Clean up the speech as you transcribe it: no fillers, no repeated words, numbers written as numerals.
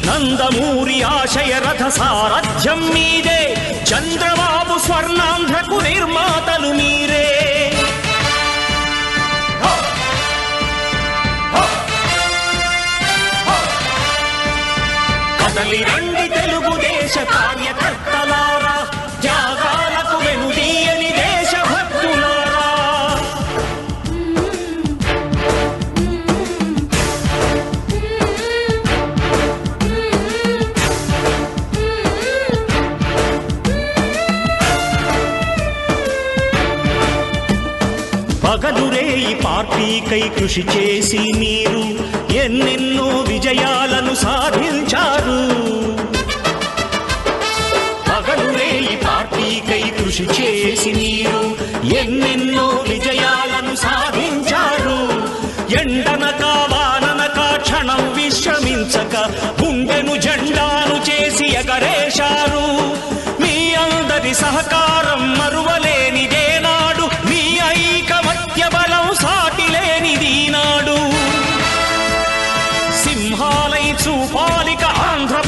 నందమూరి ఆశయ రథ సారథ్యం మీదే, చంద్రబాబు స్వర్ణాంధ్రకు నిర్మాతలు మీరే. కదలి రండి తెలుగుదేశ కార్యకర్తలారా, త్యాగాలకు వెనుదీయని దేశభక్తులారా. పగలురే ఈ పార్టీకై కృషి చేసి మీరు ఎన్నెన్నో విజయాలను సాధించారు. పగలురే ఈ పార్టీకై కృషి చేసి మీరు ఎన్నెన్నో విజయాలను సాధించారు. ఎండనక వాననక క్షణం విశ్రమించక గుండెను జెండాను చేసి ఎగరేశారు. మీ అందరి సహకారం మరువలేనిదే నాడు, మీ ఐకమత్య బలం సాటిలేనిది నాడు. సింహాలై చూపాలిక ఆంధ్ర